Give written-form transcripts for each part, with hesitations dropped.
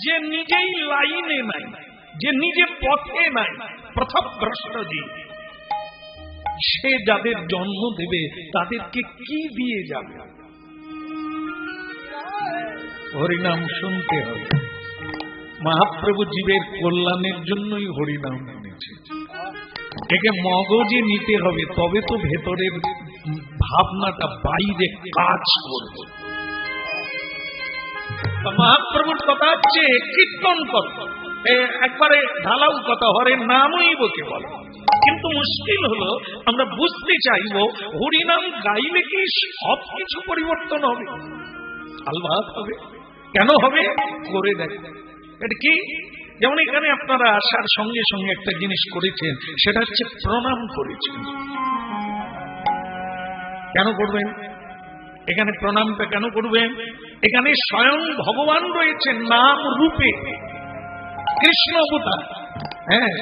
যে নিজেই লাইনে নাই, যে নিজে পথে নাই, পথভ্রষ্ট জীব, সে যাদের জন্ম দেবে তাদেরকে কি দিয়ে যাবে? হরিনাম শুনতে হবে। মহাপ্রভু জীবের কল্যাণের জন্যই হরিনাম শুনেছে। একে মগজে নিতে হবে, তবে তো ভেতরের ভাবনাটা বাইরে কাজ করবে। মহাপ্রভুর কথা হচ্ছে কীর্তন কর, একবারে ঢালাও কথা, হরের নামই বকে বলে। কিন্তু মুশকিল হলো আমরা বুঝতে চাইব হরিনাম গাইলে কি সব কিছু পরিবর্তন হবে? আলবাত হবে। কেন হবে? করে দেখ। এটা কি? যেমন এখানে আপনারা আসার সঙ্গে সঙ্গে একটা জিনিস করেছেন, সেটা হচ্ছে প্রণাম করেছেন। কেন করবেন? এখানে প্রণামটা কেন করবেন? এখানে স্বয়ং ভগবান রয়েছেন নাম রূপে, কৃষ্ণ অবতার। হ্যাঁ,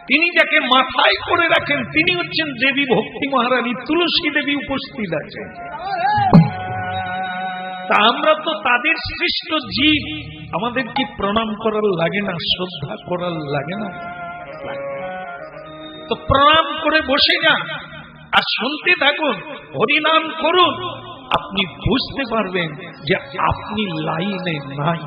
তিনি যাকে মাথায় করে রাখেন তিনি হচ্ছেন দেবী ভক্তি মহারানী তুলসী দেবী উপস্থিত আছেন। তা আমরা তো তাদের সৃষ্ট জীব, আমাদের কি প্রণাম করার লাগে না? শ্রদ্ধা করার লাগে না? তো প্রণাম করে বসে যান আর শুনতে থাকুন, হরিনাম করুন। আপনি বুঝতে পারবেন যে আপনি লাইনে নাই।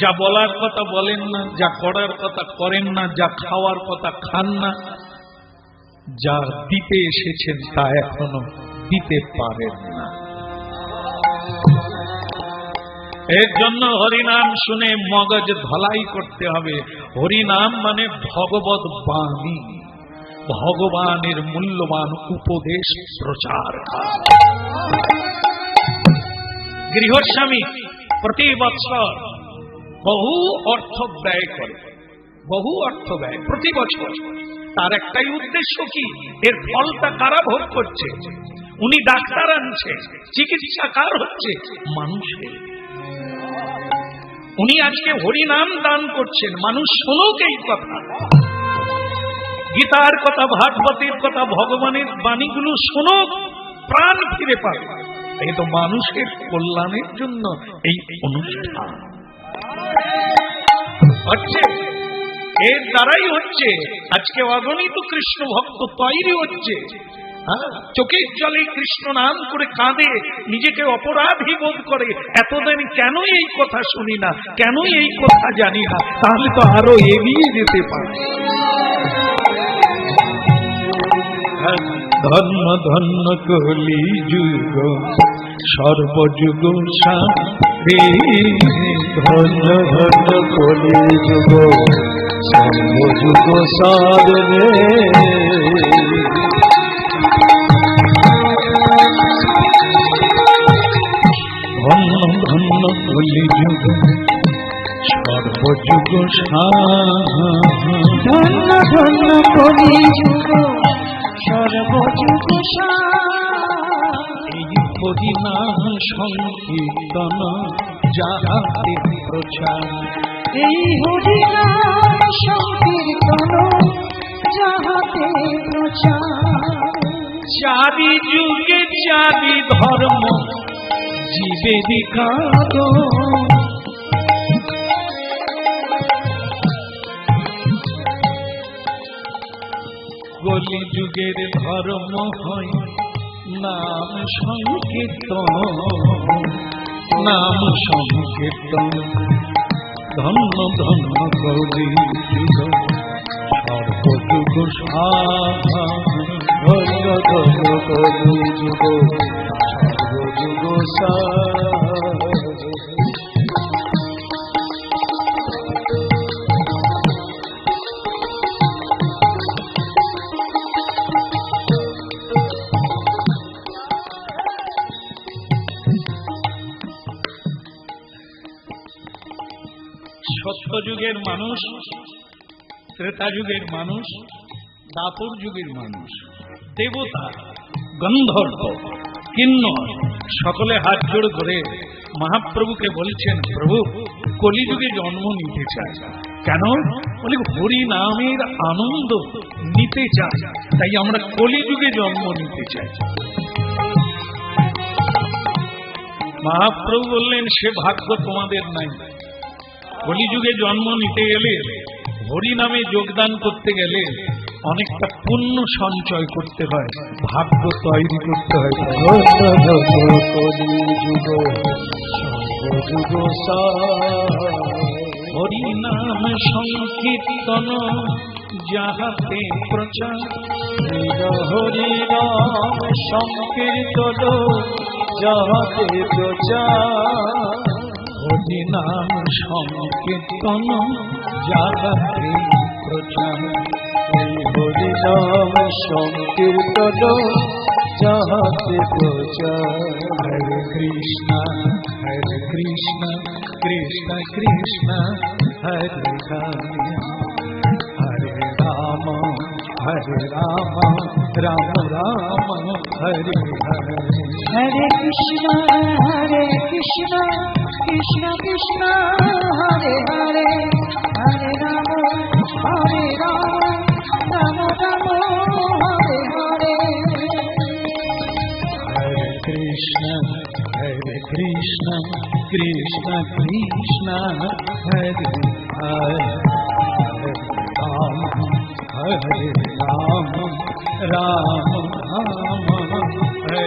যা বলার কথা বলেন না, যা করার কথা করেন না, যা খাওয়ার কথা খান না, যা দিতে এসেছেন তা এখনো দিতে পারেন না। এর জন্য হরিনাম শুনে মগজ ধলাই করতে হবে। হরিনাম মানে ভগবত বাণী, ভগবানের মূল্যবান উপদেশ প্রচার। গৃহস্বামী প্রতি বছর বহু অর্থ ব্যয় করে, বহু অর্থ ব্যয় প্রতি বছর। তার একটাই উদ্দেশ্য কি? এর ফলটা কারা ভোগ করছে? উনি ডাক্তার আনছে, চিকিৎসা কার হচ্ছে? মানুষের। উনি আজকে হরিনাম দান করছেন, মানুষ শুনুক এই কথা, গীতার কথা, ভাগবতের কথা, ভগবানের বাণীগুলো শুনুক, প্রাণ ফিরে পাবে। এই তো মানুষের কল্যাণের জন্য এই অনুষ্ঠান হচ্ছে। এর দ্বারাই হচ্ছে আজকে অগণিত কৃষ্ণ ভক্ত তৈরি হচ্ছে। চোখের জলে কৃষ্ণ নাম করে কাঁদে, নিজেকে অপরাধী বোধ করে, এতদিন কেন এই কথা শুনি না, কেন এই কথা জানি না, তাহলে তো আরো এগিয়ে যেতে পারে। ধন্য ধন্য কলি যুগ সর্বযুগ সারে, ধন্য ধন্য কলি যুগ সর্বযুগ সারে। ধন্য ধন্য কলি যুগ সর্বযুগ সারে, ধন্য ধন্য কলি যুগ সর্বযুগ সারে। এই হরিনাম সংকীর্তন যাহাতে প্রচার, এই হরিনাম সংকীর্তন যাহাতে প্রচার। চারি যুগে চারি ধর্ম জীবেদিকাদ, কলি যুগের ধর্ম হয় নাম সংকীর্তন, নাম সংকীর্তন। ধন্য ধন্য কলি যুগ সর্বযুগ সারে, ধন্য ধন্য কলি যুগ সর্বযুগ সারে। সত্যযুগের মানুষ, ত্রেতা যুগের মানুষ, দাপর যুগের মানুষ, দেবতা, গন্ধর্ব, কিন্নর সকলে হাত জোড় করে মহাপ্রভুকে বলছেন, প্রভু কলিযুগে জন্ম নিতে চায়। কেন? বলে হরি নামের আনন্দ নিতে চায়, তাই আমরা কলিযুগে জন্ম নিতে চাই। মহাপ্রভু বললেন, সে ভাগ্য তোমাদের নাই। কলিযুগে জন্ম নিতে গেলে, হরি নামে যোগদান করতে গেলে অনেকটা পুণ্য সঞ্চয় করতে হয়, ভাগ্য তৈরি করতে হয়। হরি নাম সংকীর্তন যাহাতে প্রচার, হরি নাম সংকীর্তন যাহাতে প্রচার, হরি নাম সংকীর্তন যাহাতে প্রচার, হরি নাম সংকীর্তন যাহাতে প্রচার। হরে কৃষ্ণ কৃষ্ণ কৃষ্ণ হরে হরে, হরে রাম রাম রাম হরে হরে। হরে কৃষ্ণ কৃষ্ণ কৃষ্ণ হরে হরে, হরে রাম রাম রাম হরে হরে। হরে কৃষ্ণ কৃষ্ণ কৃষ্ণ হরে হরে, রাম হরে রাম রাম রাম হরে।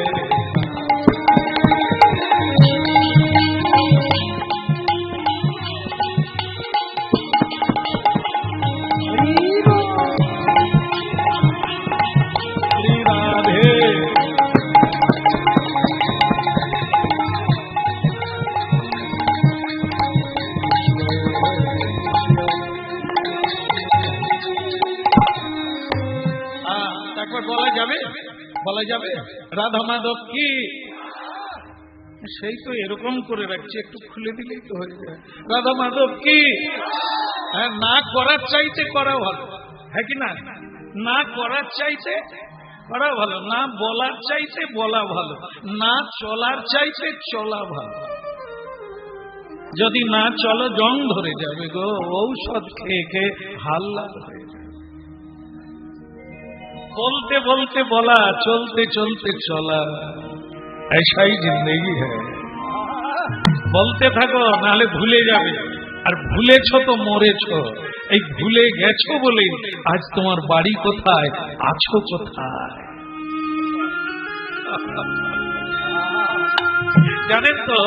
বলা যাবে রাধা মাধব কি? সেই তো এরকম করে রাখছে, একটু খুলে দিলেই তো হয়ে যায়। রাধা মাধব কি? হ্যাঁ, না করার চাইতে করা ভালো, হ্যাঁ কি না? না করার চাইতে করা ভালো, না বলার চাইতে বলা ভালো, না চলার চাইতে চলা ভালো। যদি না চলো জং ধরে যাবে গো, ঔষধ খেয়ে খেয়ে হাল্লা হয়ে যাবে। बोलते बोलते बोला, चलते चलते चला, ऐसा ही जिंदगी है। বলতে থাকো, নাহলে ভুলে যাবে, আর ভুলেছো তো মরেছো। এই ভুলে গেছো বলে আজ তোমার বাড়ি কোথায়, আছো কোথায়। জানেন তো,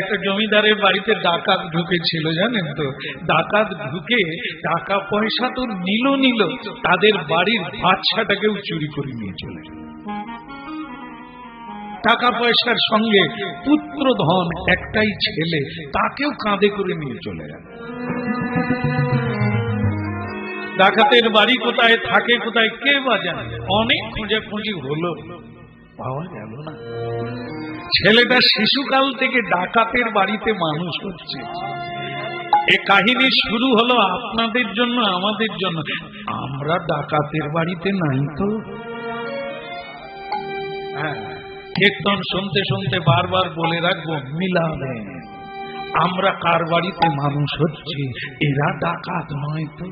একটা জমিদারের বাড়িতে ডাকাত ঢুকেছিল, জানেন তো? ডাকাত ঢুকে টাকা পয়সা তো নিল, তাদের বাড়ির বাচ্চাটাকেও চুরি করে নিয়ে চলে। টাকা পয়সার সঙ্গে পুত্র ধন, একটাই ছেলে, তাকেও কাঁধে করে নিয়ে চলে গেল। ডাকাতের বাড়ি কোথায়, থাকে কোথায়, কে বা জানে। অনেক খোঁজাখুঁজি হলো, পাওয়া গেল না। ছেলেটা শিশুকাল থেকে ডাকাতের বাড়িতে মানুষ হচ্ছে। এ কাহিনী শুরু হলো আপনাদের জন্য, আমাদের জন্য। আমরা ডাকাতের বাড়িতে নাই তো। হ্যাঁ, কীর্তন শুনতে শুনতে বারবার বলে রাখবো, মিলাবে আমরা কার বাড়িতে মানুষ হচ্ছে, এরা ডাকাত নয় তো।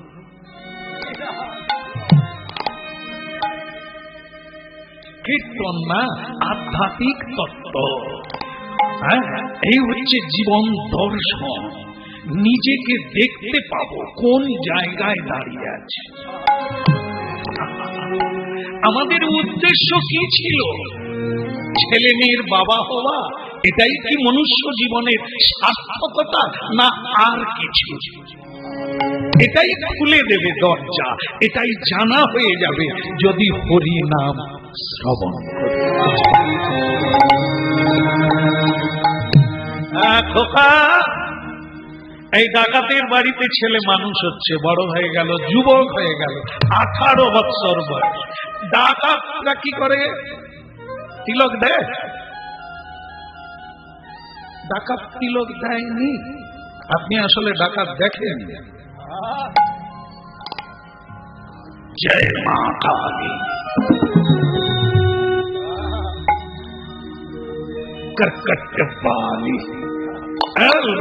কীর্তন না, আধ্যাত্মিক তত্ত্ব। হ্যাঁ, এই হচ্ছে জীবন দর্শন। নিজেকে দেখতে পাবো কোন জায়গায় দাঁড়িয়ে আছে। আমাদের উদ্দেশ্য কি ছিল? ছেলে মেয়ের বাবা হওয়া, এটাই কি মনুষ্য জীবনের সার্থকতা, না আর কিছু? এটাই খুলে দেবে দরজা, এটাই জানা হয়ে যাবে যদি হরি নাম শ্রবণ করি। খোকা, এই ডাকাতের বাড়িতে ছেলে মানুষ হচ্ছে, বড় হয়ে গেল, যুবক হয়ে গেল, 18 বৎসর বয়স। ডাকাতরা কি করে? তিলক দেয়? ডাকাত তিলক দেয়নি। আপনি আসলে ডাকাত দেখেন। জয় মা কালী। करकट वाली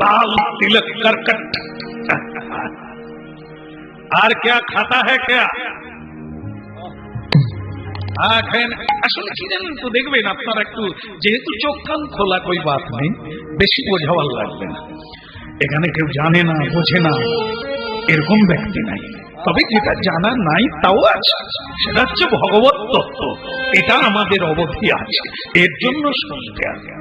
लाल तिलक करकट। और क्या खाता है क्या? আসলে কি জানেন তো, দেখবেন আপনার একটু, যেহেতু চোখ কান খোলা, কই বাত নেই, বেশি বোঝাবার লাগবে না। এখানে কেউ জানে না, বোঝে না, এরকম ব্যক্তি নাই। তবে যেটা জানা নাই তাও আছে, সেটা হচ্ছে ভগবত তত্ত্ব। এটা আমাদের অবধি আছে, এর জন্য শুনতে আছে।